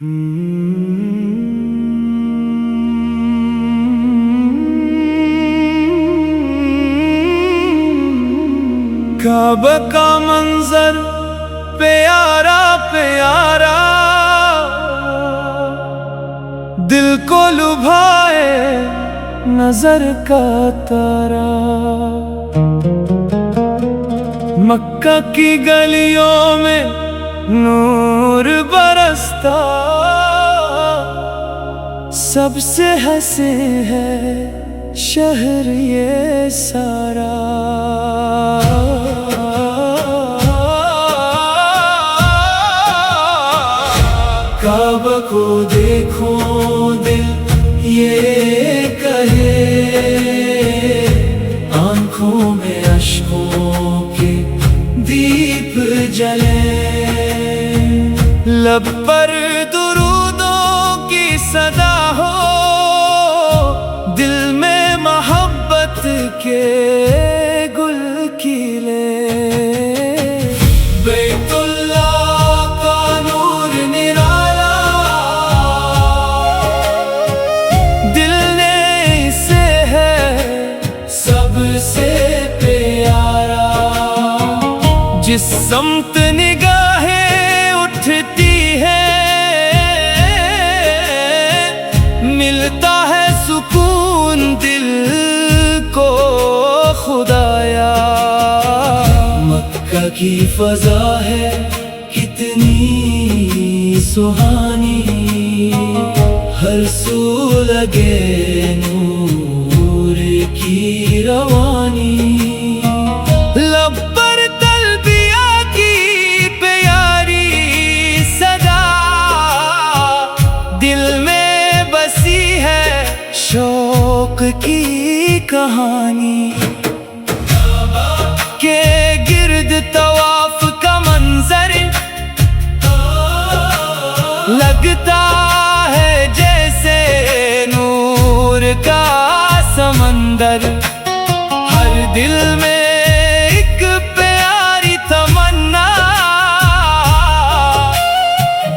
काबा का मंजर प्यारा प्यारा, दिल को लुभाए नजर का तारा। मक्का की गलियों में नूर बरसता, सबसे हंसे है शहर ये सारा। काबा को देखो दिल ये कहे, आंखों में अश्कों के दीप जले। लब पर दुरूदों की सदा हो, दिल में मोहब्बत के गुल खिले। बैतुल्लाह का नूर निराला, दिल ने इसे है सबसे प्यारा। जिस समत निगाहें उठती है, मिलता है सुकून दिल को खुदाया। मक्का की फजा है कितनी सुहानी, हर सू लगे नूर की रवानी। लब पर तलबिया की प्यारी सदा, दिल में बसी है शौक की कहानी। के गिर्द तवाफ का मंजर लगता है जैसे नूर का समंदर। हर दिल में एक प्यारी तमन्ना,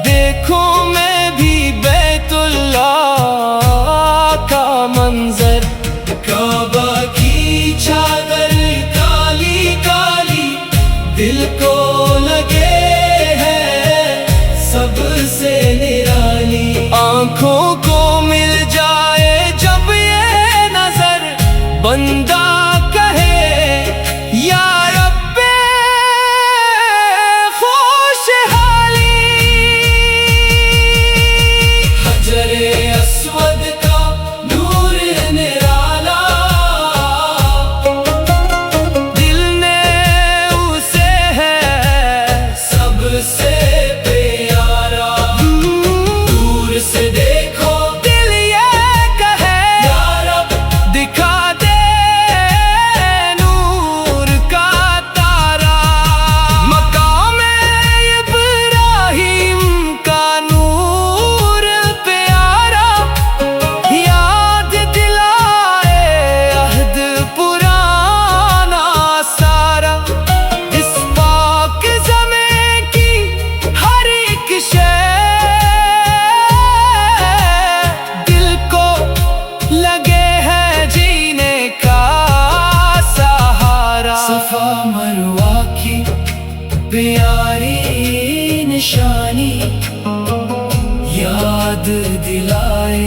देखूं मैं भी बैतुल्लाह का मंजर। काबा की चादर काली काली, दिल को लगे है सबसे निराली। आंखों को मिल जाए जब ये नजर, बंदा कहे या रब्बे खुशहाली। हजरे अस्वद का नूर निराला, दिल ने उसे है सबसे प्यारा। दूर से देखो दिल ये कहे या रब, दिखा दे नूर का तारा। मकाम इब्राहिम का नूर प्यारा, याद दिलाए अहद पुराना सारा। इस पाक ज़मीं की हर एक शय, दिल को लगे है जीने का सहारा। सफा मरवा की प्यारी निशानी, याद दिलाए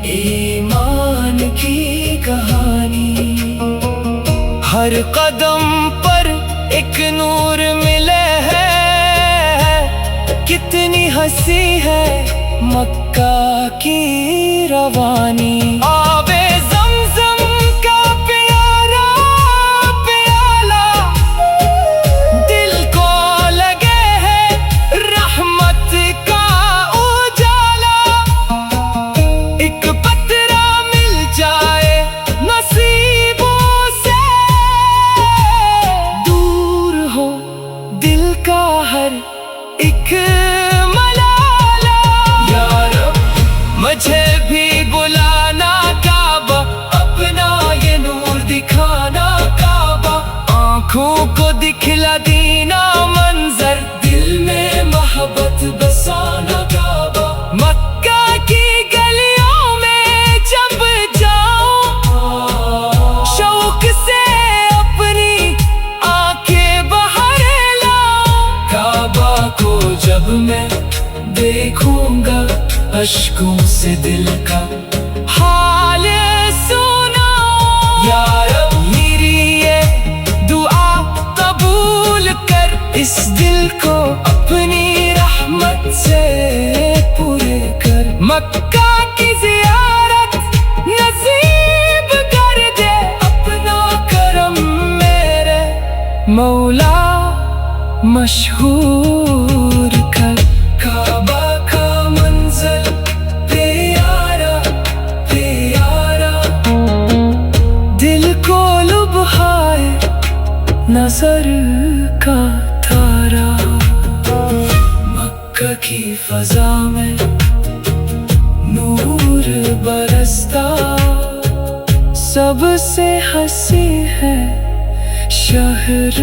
ईमान की कहानी। हर कदम पर एक नूर मिले है, कितनी हंसी है मक्का की रवानी। आबे ज़मज़म का प्यारा प्याला, दिल को लगे है रहमत का उजाला। एक पतरा मिल जाए नसीबों से, दूर हो दिल का हर एक मलाला। या रब मुझे भी बुलाना का देखूंगा अश्कों से दिल का हाल सुना। या रब मेरी ये दुआ कबूल कर, इस दिल को अपनी रहमत से पूरे कर। मक्का की ज़ियारत नसीब कर दे, अपना करम मेरे मौला मशहूर कर। काबा का मंज़र प्यारा प्यारा, दिल को लुभाए नजर का तारा। मक्का की फ़ज़ा में नूर बरसता, सबसे हंसी है शहर